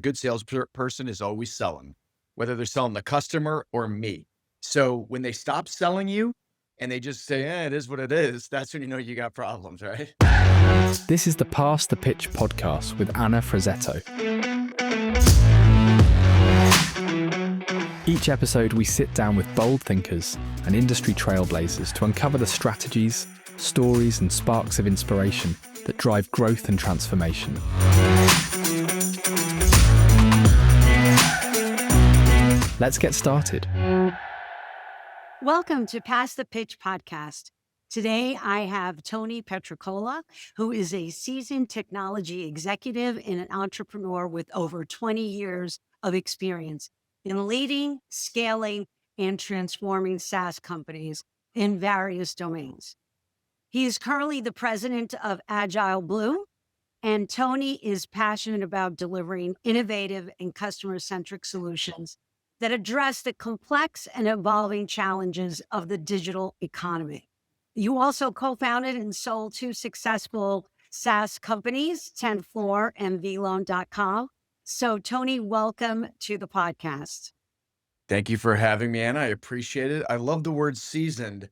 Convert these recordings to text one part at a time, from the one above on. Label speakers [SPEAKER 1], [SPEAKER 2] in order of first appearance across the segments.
[SPEAKER 1] good salesperson is always selling, whether they're selling the customer or me. So when they stop selling you and they just say, it is what it is, that's when you know you got problems, right?
[SPEAKER 2] This is the Pass the Pitch podcast with Anna Frazzetto. Each episode, we sit down with bold thinkers and industry trailblazers to uncover the strategies, stories, and sparks of inspiration that drive growth and transformation. Let's get started.
[SPEAKER 3] Welcome to Pass the Pitch podcast. Today, I have Tony Pietrocola, who is a seasoned technology executive and an entrepreneur with over 20 years of experience in leading, scaling, and transforming SaaS companies in various domains. He is currently the president of AgileBlue, and Tony is passionate about delivering innovative and customer-centric solutions that address the complex and evolving challenges of the digital economy. You also co-founded and sold two successful SaaS companies, 10floor and vloan.com. So Tony, welcome to the podcast.
[SPEAKER 1] Thank you for having me, Anna. I appreciate it. I love the word seasoned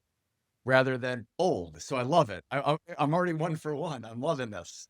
[SPEAKER 1] rather than old. So I love it. I'm already one for one. I'm loving this.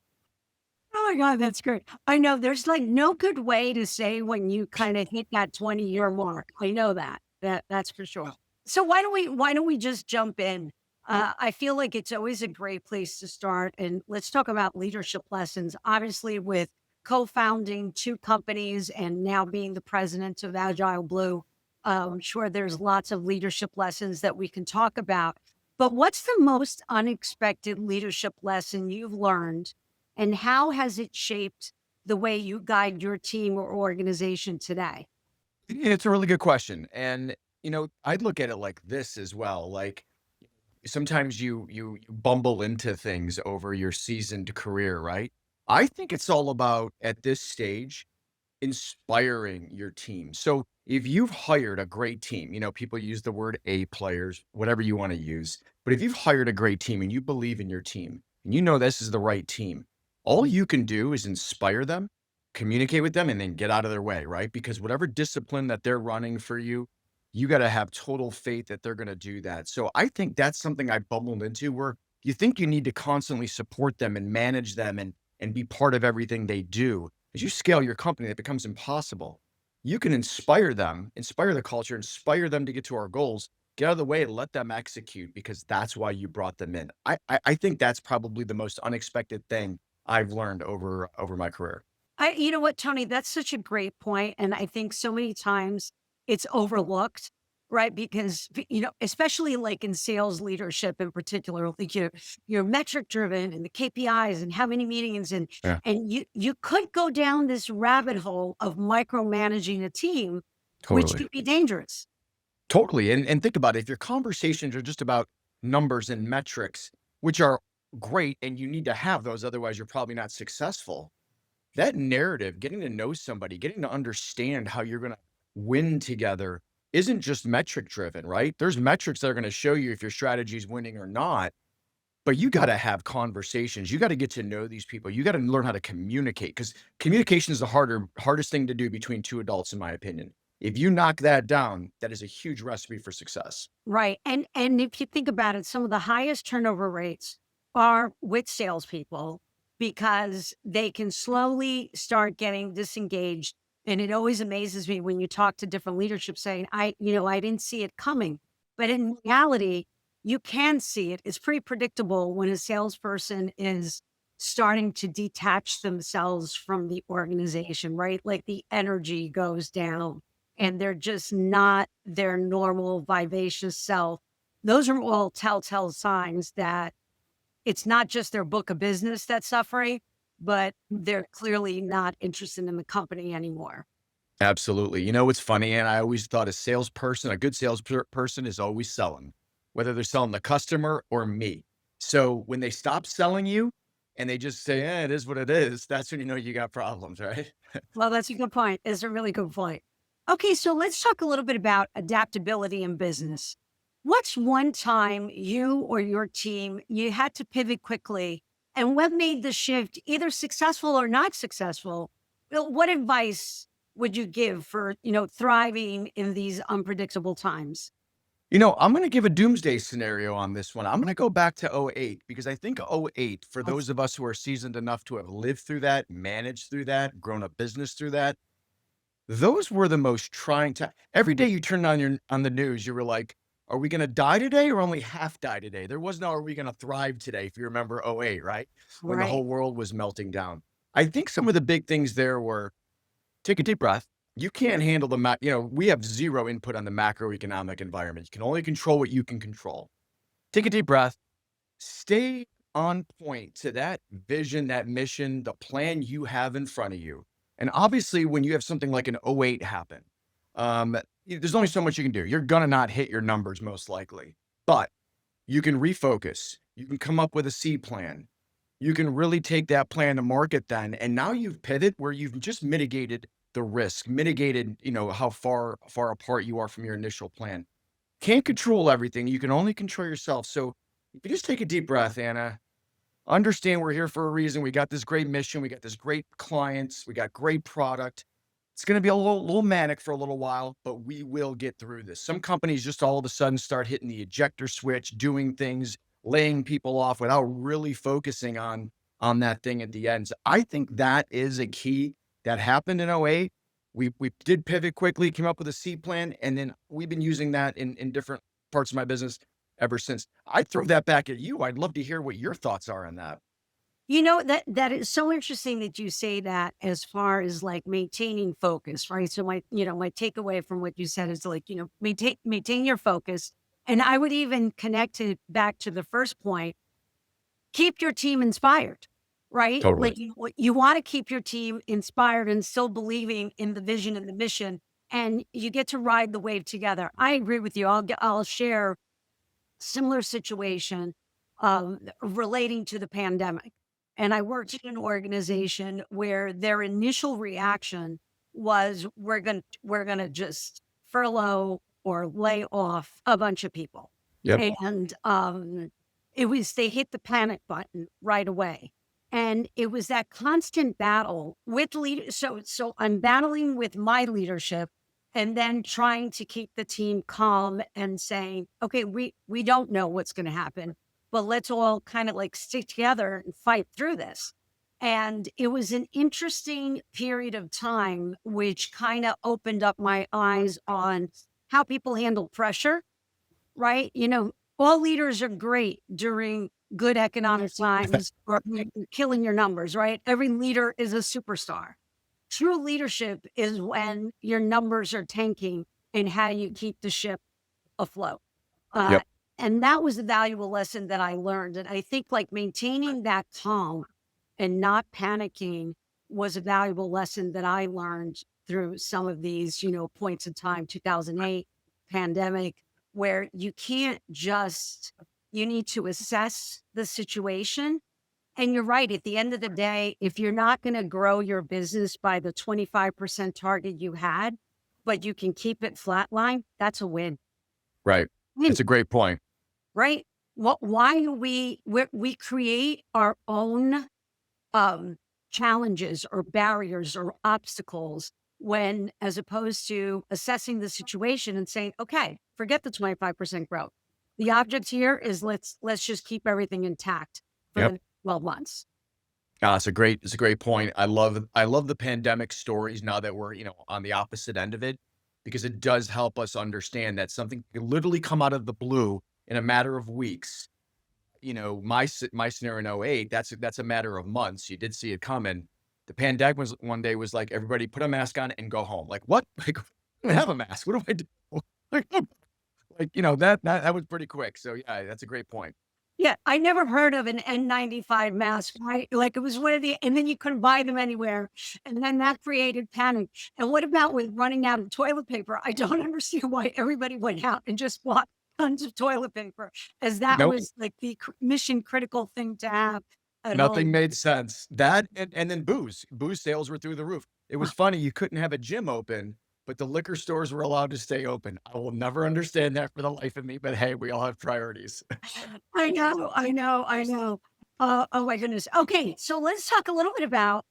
[SPEAKER 3] Oh my God, that's great. I know there's like no good way to say when you kind of hit that 20-year mark. I know that's for sure. So why don't we just jump in? I feel like it's always a great place to start. And let's talk about leadership lessons. Obviously, with co-founding two companies and now being the president of AgileBlue, I'm sure there's lots of leadership lessons that we can talk about. But what's the most unexpected leadership lesson you've learned? And how has it shaped the way you guide your team or organization today?
[SPEAKER 1] It's a really good question. And, I'd look at it like this as well. Like sometimes you bumble into things over your seasoned career, right? I think it's all about, at this stage, inspiring your team. So if you've hired a great team, people use the word A players, whatever you want to use. But if you've hired a great team and you believe in your team and you know this is the right team, all you can do is inspire them, communicate with them, and then get out of their way, right? Because whatever discipline that they're running for you, you got to have total faith that they're going to do that. So I think that's something I bubbled into, where you think you need to constantly support them and manage them and be part of everything they do. As you scale your company, that becomes impossible. You can inspire them, inspire the culture, inspire them to get to our goals, get out of the way and let them execute, because that's why you brought them in. I think that's probably the most unexpected thing I've learned over my career.
[SPEAKER 3] You know what, Tony, that's such a great point. And I think so many times it's overlooked, right? Because, especially like in sales leadership in particular, like you're metric driven and the KPIs and how many meetings and you could go down this rabbit hole of micromanaging a team, which
[SPEAKER 1] Totally.
[SPEAKER 3] could be dangerous.
[SPEAKER 1] Totally. And think about it. If your conversations are just about numbers and metrics, which are great, and you need to have those, otherwise you're probably not successful. That narrative, getting to know somebody, getting to understand how you're going to win together, isn't just metric driven, right? There's metrics that are going to show you if your strategy is winning or not, but you got to have conversations. You got to get to know these people. You got to learn how to communicate, because communication is the hardest thing to do between two adults, in my opinion. If you knock that down, that is a huge recipe for success.
[SPEAKER 3] Right. And if you think about it, some of the highest turnover rates are with salespeople, because they can slowly start getting disengaged. And it always amazes me when you talk to different leadership saying, I didn't see it coming. But in reality, you can see it. It's pretty predictable when a salesperson is starting to detach themselves from the organization, right? Like the energy goes down and they're just not their normal vivacious self. Those are all telltale signs that it's not just their book of business that's suffering, but they're clearly not interested in the company anymore.
[SPEAKER 1] Absolutely. What's funny, and I always thought a good salesperson is always selling, whether they're selling the customer or me. So when they stop selling you and they just say, it is what it is, that's when you know you got problems, right?
[SPEAKER 3] Well, that's a good point. It's a really good point. Okay, so let's talk a little bit about adaptability in business. What's one time you or your team, you had to pivot quickly, and what made the shift, either successful or not successful, what advice would you give for, thriving in these unpredictable times?
[SPEAKER 1] I'm going to give a doomsday scenario on this one. I'm going to go back to '08 because I think '08, for
[SPEAKER 3] That's
[SPEAKER 1] those of us who are seasoned enough to have lived through that, managed through that, grown a business through that, those were the most trying time. Every day you turned on the news, you were like, are we going to die today or only half die today? There was no, are we going to thrive today? If you remember '08, right? When the
[SPEAKER 3] right.
[SPEAKER 1] whole world was melting down. I think some of the big things there were take a deep breath. You can't handle we have zero input on the macroeconomic environment. You can only control what you can control. Take a deep breath, stay on point to that vision, that mission, the plan you have in front of you. And obviously, when you have something like an '08 happen, there's only so much you can do. You're gonna not hit your numbers most likely, but you can refocus. You can come up with a C plan. You can really take that plan to market then. And now you've pivoted where you've just mitigated the risk, mitigated, how far apart you are from your initial plan. Can't control everything. You can only control yourself. So if you just take a deep breath, Anna, understand we're here for a reason. We got this great mission. We got this great clients. We got great product. It's going to be a little manic for a little while, but we will get through this. Some companies just all of a sudden start hitting the ejector switch, doing things, laying people off without really focusing on that thing at the end. So I think that is a key that happened in '08. We did pivot quickly, came up with a C plan, and then we've been using that in different parts of my business ever since. I'd throw that back at you. I'd love to hear what your thoughts are on that.
[SPEAKER 3] That is so interesting that you say that as far as like maintaining focus, right? So my takeaway from what you said is like, maintain your focus. And I would even connect it back to the first point, keep your team inspired, right?
[SPEAKER 1] Totally.
[SPEAKER 3] Like you want to keep your team inspired and still believing in the vision and the mission, and you get to ride the wave together. I agree with you. I'll share similar situation relating to the pandemic. And I worked in an organization where their initial reaction was we're gonna just furlough or lay off a bunch of people.
[SPEAKER 1] Yep.
[SPEAKER 3] And it was they hit the panic button right away. And it was that constant battle with lead. So I'm battling with my leadership and then trying to keep the team calm and saying, okay, we don't know what's going to happen, but let's all kind of like stick together and fight through this. And it was an interesting period of time, which kind of opened up my eyes on how people handle pressure, right? All leaders are great during good economic times or killing your numbers, right? Every leader is a superstar. True leadership is when your numbers are tanking and how you keep the ship afloat. Uh,
[SPEAKER 1] Yep.
[SPEAKER 3] and that was a valuable lesson that I learned. And I think like maintaining that calm and not panicking was a valuable lesson that I learned through some of these, points in time, 2008 pandemic, where you can't just, you need to assess the situation. And you're right. At the end of the day, if you're not going to grow your business by the 25% target you had, but you can keep it flatline, that's a win.
[SPEAKER 1] Right.
[SPEAKER 3] Win,
[SPEAKER 1] It's a great point.
[SPEAKER 3] right? Why do we create our own challenges or barriers or obstacles when, as opposed to assessing the situation and saying, okay, forget the 25% growth. The object here is let's just keep everything intact for
[SPEAKER 1] Yep.
[SPEAKER 3] the 12 months.
[SPEAKER 1] It's a great point. I love the pandemic stories now that we're, on the opposite end of it, because it does help us understand that something can literally come out of the blue in a matter of weeks. My scenario in '08, that's a matter of months. You did see it coming. The pandemic was one day was like, everybody put a mask on and go home. Like, what? Like, I don't have a mask. What do I do? That was pretty quick. So yeah, that's a great point.
[SPEAKER 3] Yeah, I never heard of an N95 mask, right? Like it was one of the, and then you couldn't buy them anywhere. And then that created panic. And what about with running out of toilet paper? I don't understand why everybody went out and just bought tons of toilet paper, as that
[SPEAKER 1] Nope.
[SPEAKER 3] was like the mission critical thing to have at
[SPEAKER 1] Nothing
[SPEAKER 3] home.
[SPEAKER 1] made sense. That and then booze. Booze sales were through the roof. It was funny, you couldn't have a gym open, but the liquor stores were allowed to stay open. I will never understand that for the life of me, but hey, we all have priorities.
[SPEAKER 3] I know. Oh my goodness. Okay, so let's talk a little bit about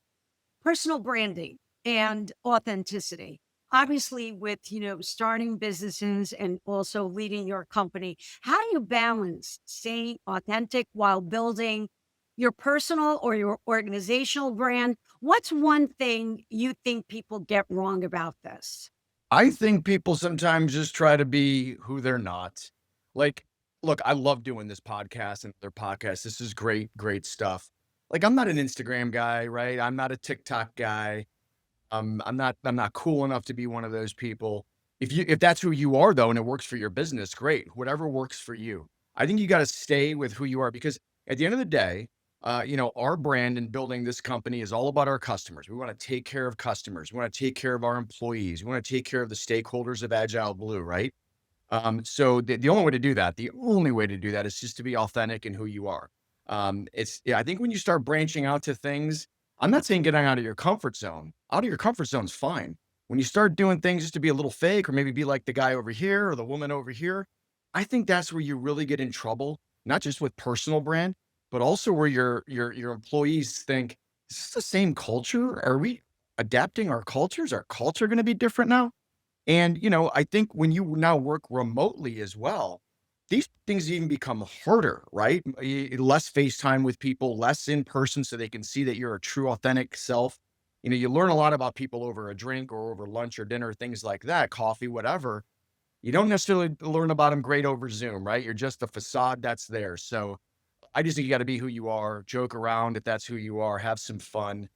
[SPEAKER 3] personal branding. and authenticity. Obviously, with starting businesses and also leading your company, how do you balance staying authentic while building your personal or your organizational brand? What's one thing you think people get wrong about this?
[SPEAKER 1] I think people sometimes just try to be who they're not. Like, look, I love doing this podcast and their podcast. This is great, great stuff. Like, I'm not an Instagram guy, right? I'm not a TikTok guy. I'm not cool enough to be one of those people. If that's who you are though, and it works for your business, great. Whatever works for you. I think you got to stay with who you are because at the end of the day, our brand in building this company is all about our customers. We want to take care of customers. We want to take care of our employees. We want to take care of the stakeholders of Agile Blue, right? So the only way to do that is just to be authentic in who you are. I think when you start branching out to things, I'm not saying getting out of your comfort zone. Out of your comfort zone's fine. When you start doing things just to be a little fake or maybe be like the guy over here or the woman over here, I think that's where you really get in trouble, not just with personal brand, but also where your employees think, is this the same culture? Are we adapting our cultures? Our culture going to be different now? And, I think when you now work remotely as well, these things even become harder, right? Less FaceTime with people, less in person so they can see that you're a true authentic self. You learn a lot about people over a drink or over lunch or dinner, things like that, coffee, whatever. You don't necessarily learn about them great over Zoom, right? You're just a facade that's there. So I just think you got to be who you are, joke around if that's who you are, have some fun.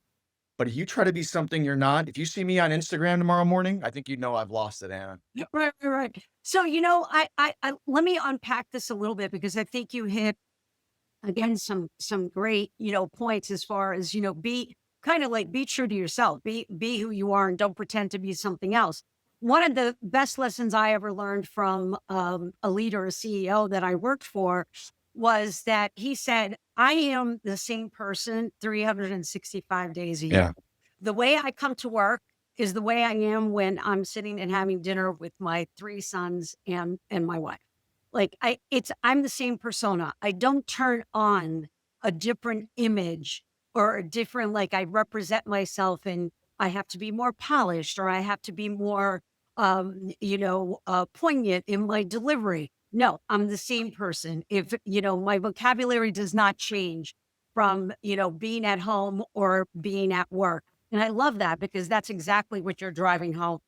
[SPEAKER 1] But if you try to be something you're not, if you see me on Instagram tomorrow morning, I think I've lost it, Anna.
[SPEAKER 3] Yeah, right, right, right. So, I let me unpack this a little bit because I think you hit again some great, points as far as, be kind of like be true to yourself, be who you are and don't pretend to be something else. One of the best lessons I ever learned from a leader, a CEO that I worked for was that he said, I am the same person 365 days a year.
[SPEAKER 1] Yeah.
[SPEAKER 3] The way I come to work is the way I am when I'm sitting and having dinner with my three sons and my wife. Like I'm the same persona. I don't turn on a different image or a different, like I represent myself and I have to be more polished or I have to be more poignant in my delivery. No, I'm the same person. If, my vocabulary does not change from, being at home or being at work. And I love that because that's exactly what you're driving home.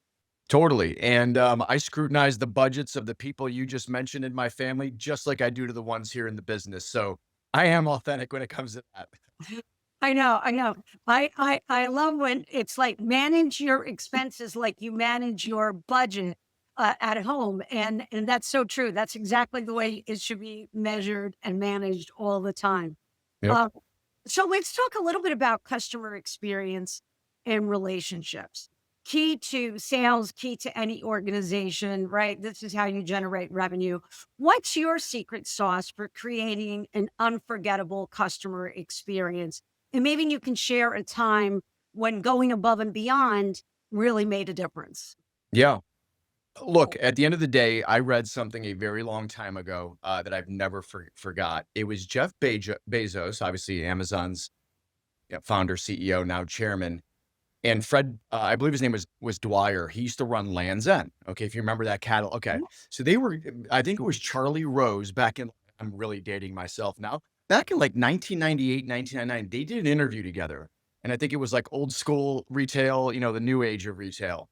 [SPEAKER 1] Totally. And I scrutinize the budgets of the people you just mentioned in my family, just like I do to the ones here in the business. So I am authentic when it comes to that.
[SPEAKER 3] I know, I know. I love when it's like manage your expenses like you manage your budget at home, and that's so true. That's exactly the way it should be measured and managed all the time.
[SPEAKER 1] Yep.
[SPEAKER 3] Uh, so let's talk a little bit about customer experience and relationships. Key to sales, key to any organization, right? This is how you generate revenue. What's your secret sauce for creating an unforgettable customer experience? And maybe you can share a time when going above and beyond really made a difference.
[SPEAKER 1] Yeah. Look, at the end of the day, I read something a very long time ago that I've never forgot. It was Jeff Bezos, obviously Amazon's founder, CEO, now chairman. And Fred, I believe his name was Dwyer. He used to run Land's End. Okay, if you remember that cattle. Okay, so they were. I think it was Charlie Rose back in. I'm really dating myself now. Back in like 1998, 1999, they did an interview together, and I think it was like old school retail, the new age of retail.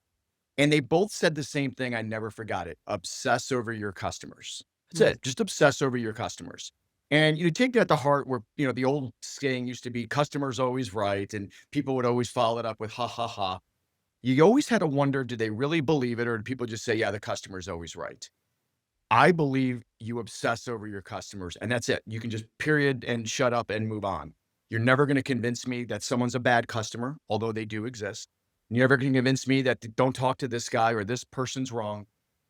[SPEAKER 1] And they both said the same thing. I never forgot it. Obsess over your customers. That's
[SPEAKER 3] Mm.
[SPEAKER 1] it. Just obsess over your customers. And you take that to heart where, the old saying used to be customers always right. And people would always follow it up with ha ha ha. You always had to wonder, do they really believe it? Or do people just say, yeah, the customer's always right? I believe you obsess over your customers and that's it. You can just period and shut up and move on. You're never going to convince me that someone's a bad customer, although they do exist. You're never going to convince me that don't talk to this guy or this person's wrong.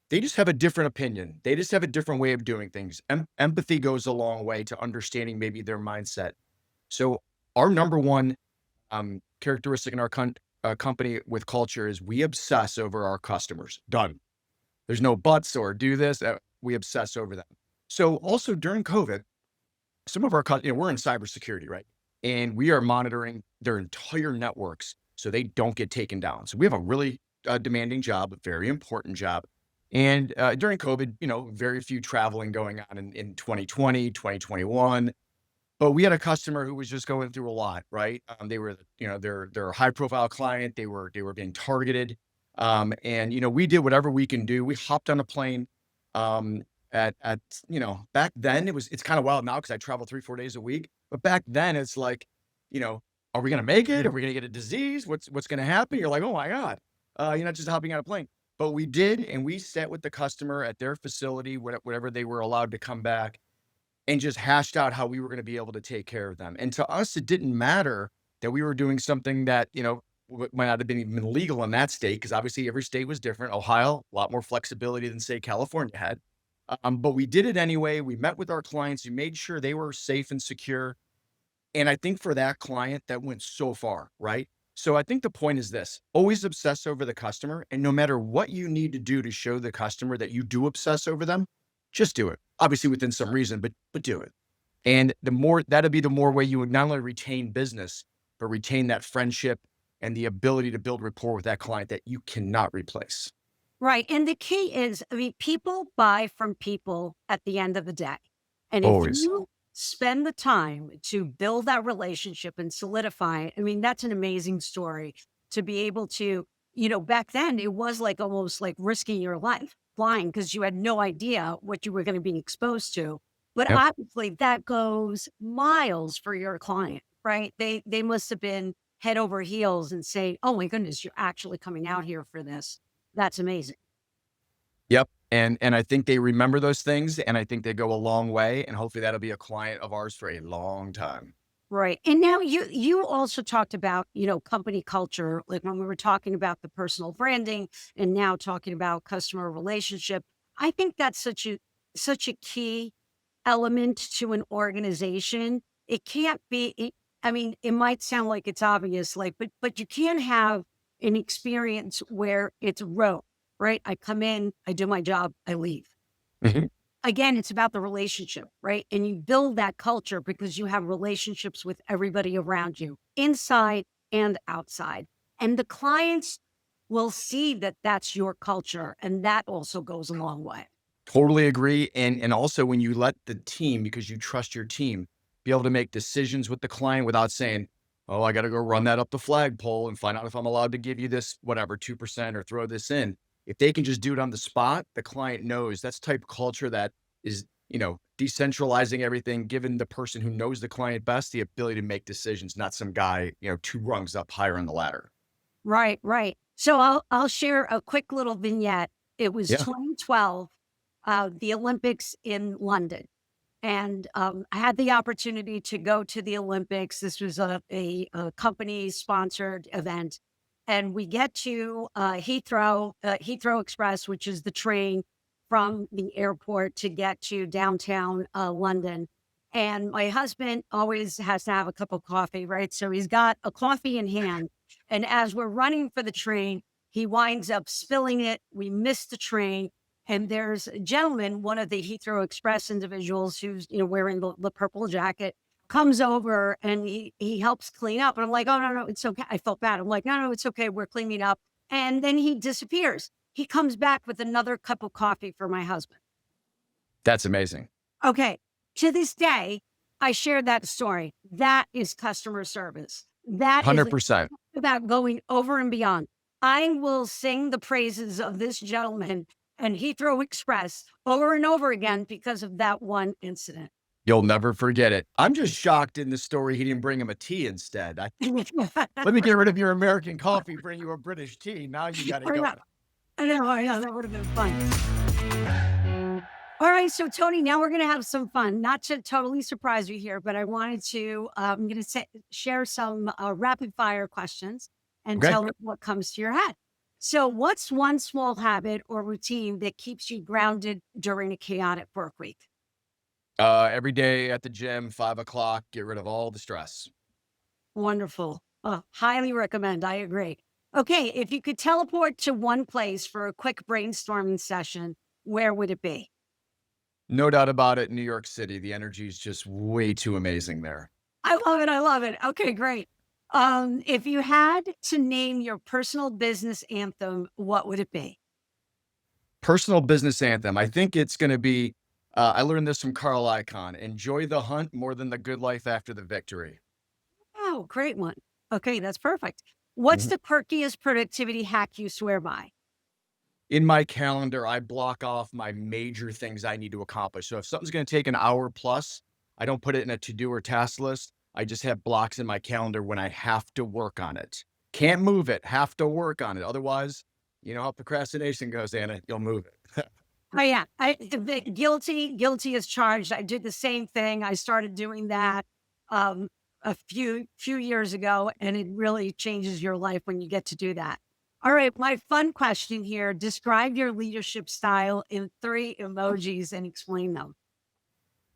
[SPEAKER 1] They just have a different opinion. They just have a different way of doing things. Empathy goes a long way to understanding maybe their mindset. So our number one characteristic in our company with culture is we obsess over our customers. Done. There's no buts or do this. We obsess over them. So also during COVID, some of our, we're in cybersecurity, right? And we are monitoring their entire networks. so they don't get taken down. So we have a really demanding job, a very important job. And during COVID, very few traveling going on in 2020, 2021. But we had a customer who was just going through a lot, right? They were, they're a high profile client. They were being targeted. And we did whatever we can do. We hopped on a plane. Um, back then it's kind of wild now because I travel 3-4 days a week. But back then it's like, you know, are we gonna make it? Are we gonna get a disease? What's gonna happen? You're like, oh my God. You're not just hopping on a plane. But we did, and we sat with the customer at their facility, whatever they were allowed to come back, and just hashed out how we were going to be able to take care of them. And to us, it didn't matter that we were doing something that, might not have been even legal in that state, because obviously every state was different. Ohio, a lot more flexibility than, say, California had. But we did it anyway. We met with our clients. We made sure they were safe and secure. And I think for that client, that went so far, right? So I think the point is this: always obsess over the customer. And no matter what you need to do to show the customer that you do obsess over them, just do it. Obviously within some reason, but do it. And that'll be the more way you would not only retain business, but retain that friendship and the ability to build rapport with that client that you cannot replace.
[SPEAKER 3] Right. And the key is, I mean, people buy from people at the end of the day. And if
[SPEAKER 1] Always.
[SPEAKER 3] you spend the time to build that relationship and solidify it, I mean, that's an amazing story to be able to, back then it was like almost like risking your life flying because you had no idea what you were going to be exposed to. But
[SPEAKER 1] Yep.
[SPEAKER 3] obviously that goes miles for your client, right? They must have been head over heels and say, oh my goodness, you're actually coming out here for this. That's amazing.
[SPEAKER 1] Yep. And I think they remember those things, and I think they go a long way, and hopefully that'll be a client of ours for a long time.
[SPEAKER 3] Right. And now you also talked about, company culture, like when we were talking about the personal branding and now talking about customer relationship. I think that's such a key element to an organization. It can't be I mean, it might sound like it's obvious, like, but you can't have an experience where it's rote, right? I come in, I do my job, I leave.
[SPEAKER 1] Mhm.
[SPEAKER 3] Again, it's about the relationship, right? And you build that culture because you have relationships with everybody around you, inside and outside. And the clients will see that that's your culture. And that also goes a long way.
[SPEAKER 1] Totally agree. And also when you let the team, because you trust your team, be able to make decisions with the client without saying, oh, I got to go run that up the flagpole and find out if I'm allowed to give you this, whatever, 2% or throw this in. If they can just do it on the spot, the client knows that's type of culture that is, decentralizing everything, giving the person who knows the client best the ability to make decisions, not some guy, two rungs up higher on the ladder.
[SPEAKER 3] Right, right. So I'll share a quick little vignette. It was
[SPEAKER 1] Yeah.
[SPEAKER 3] 2012, the Olympics in London. And I had the opportunity to go to the Olympics. This was a company sponsored event. And we get to Heathrow Express, which is the train from the airport to get to downtown London. And my husband always has to have a cup of coffee, right? So he's got a coffee in hand. And as we're running for the train, he winds up spilling it. We miss the train. And there's a gentleman, one of the Heathrow Express individuals who's, wearing the purple jacket, comes over and he helps clean up. And I'm like, oh, no, it's okay. I felt bad. I'm like, no, it's okay. We're cleaning up. And then he disappears. He comes back with another cup of coffee for my husband.
[SPEAKER 1] That's amazing.
[SPEAKER 3] Okay. To this day, I shared that story. That is customer service. That is
[SPEAKER 1] 100%.
[SPEAKER 3] about going over and beyond. I will sing the praises of this gentleman and Heathrow Express over and over again because of that one incident.
[SPEAKER 1] You'll never forget it. I'm just shocked in the story he didn't bring him a tea instead. Let me get rid of your American coffee, bring you a British tea. Now you got to go.
[SPEAKER 3] I know, that would have been fun. All right, so Tony, now we're going to have some fun. Not to totally surprise you here, but I wanted to, I'm going to share some rapid fire questions and
[SPEAKER 1] Okay.
[SPEAKER 3] tell me what comes to your head. So what's one small habit or routine that keeps you grounded during a chaotic work week?
[SPEAKER 1] Every day at the gym, 5 o'clock, get rid of all the stress.
[SPEAKER 3] Wonderful. Highly recommend. I agree. Okay, if you could teleport to one place for a quick brainstorming session, where would it be?
[SPEAKER 1] No doubt about it. New York City, the energy is just way too amazing there.
[SPEAKER 3] I love it. I love it. Okay, great. If you had to name your personal business anthem, what would it be?
[SPEAKER 1] Personal business anthem. I think it's going to be, I learned this from Carl Icahn: enjoy the hunt more than the good life after the victory.
[SPEAKER 3] Oh, great one. Okay, that's perfect. What's
[SPEAKER 1] Mhm.
[SPEAKER 3] the quirkiest productivity hack you swear by?
[SPEAKER 1] In my calendar, I block off my major things I need to accomplish. So if something's going to take an hour plus, I don't put it in a to-do or task list. I just have blocks in my calendar when I have to work on it. Can't move it, have to work on it. Otherwise, you know how procrastination goes, Anna, you'll move it.
[SPEAKER 3] Oh yeah, guilty as charged. I did the same thing. I started doing that um, a few years ago, and it really changes your life when you get to do that. All right, my fun question here: describe your leadership style in 3 emojis and explain them.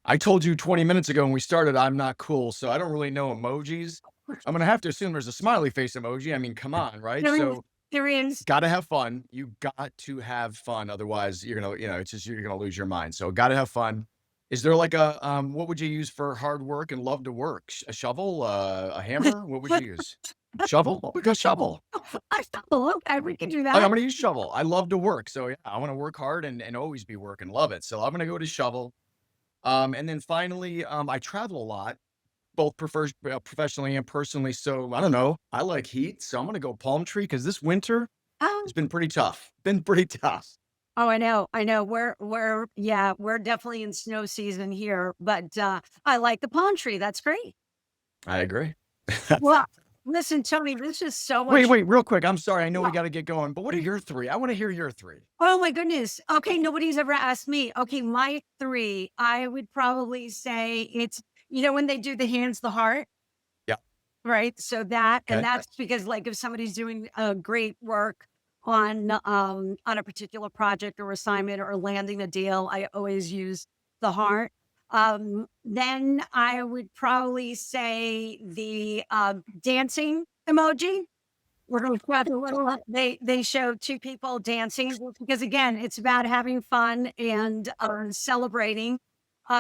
[SPEAKER 1] I told you 20 minutes ago when we started, I'm not cool, so I don't really know emojis. I'm gonna have to assume there's a smiley face emoji. I mean, come on, right?
[SPEAKER 3] There is,
[SPEAKER 1] So
[SPEAKER 3] there is.
[SPEAKER 1] gotta have fun. You got to have fun. Otherwise, you're gonna, it's just you're gonna lose your mind. So gotta have fun. Is there like a what would you use for hard work and love to work? A shovel, a hammer? What would you use? Shovel? Oh, we got shovel.
[SPEAKER 3] I stumble. Okay, we can do
[SPEAKER 1] I'm
[SPEAKER 3] that.
[SPEAKER 1] gonna use shovel. I love to work. So yeah, I want to work hard and always be working. Love it. So I'm gonna go to shovel. And then finally, I travel a lot, both professionally and personally. So I don't know. I like heat, so I'm gonna go palm tree because this winter
[SPEAKER 3] Oh,
[SPEAKER 1] has been pretty tough. Been pretty tough.
[SPEAKER 3] oh, I know, I know. We're definitely in snow season here, but I like the palm tree. That's great.
[SPEAKER 1] I agree.
[SPEAKER 3] Well, listen, Tony, this is so
[SPEAKER 1] Wait,
[SPEAKER 3] much.
[SPEAKER 1] wait, real quick. I'm sorry. I know we
[SPEAKER 3] Well,
[SPEAKER 1] got to get going, but what are your three? I want to hear your three.
[SPEAKER 3] oh my goodness. Okay, nobody's ever asked me. Okay, my three, I would probably say it's, when they do the hands, the heart,
[SPEAKER 1] Yeah.
[SPEAKER 3] right? So that, and
[SPEAKER 1] Okay.
[SPEAKER 3] that's because like if somebody's doing great work on a particular project or assignment or landing a deal, I always use the heart. Then I would probably say the dancing emoji. We're going to grab a little. They show two people dancing because again, it's about having fun and celebrating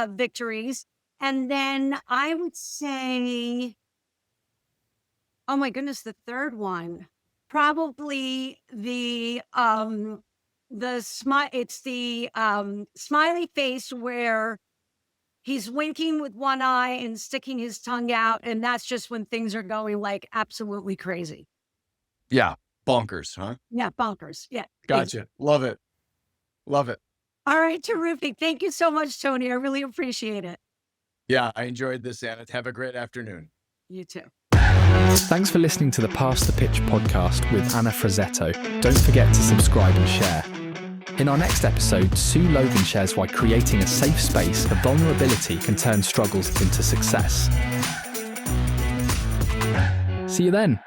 [SPEAKER 3] victories. And then I would say, oh my goodness, the third one, probably the smile. It's the smiley face where he's winking with one eye and sticking his tongue out, and that's just when things are going like absolutely crazy.
[SPEAKER 1] Yeah. Bonkers, huh?
[SPEAKER 3] Yeah, bonkers. Yeah.
[SPEAKER 1] Gotcha. Love it. Love it.
[SPEAKER 3] All right, terrific. Thank you so much, Tony. I really appreciate it.
[SPEAKER 1] Yeah. I enjoyed this, Anna. Have a great afternoon.
[SPEAKER 3] You too.
[SPEAKER 2] Thanks for listening to the Pass the Pitch podcast with Anna Frazzetto. Don't forget to subscribe and share. In our next episode, Sue Logan shares why creating a safe space of vulnerability can turn struggles into success. See you then.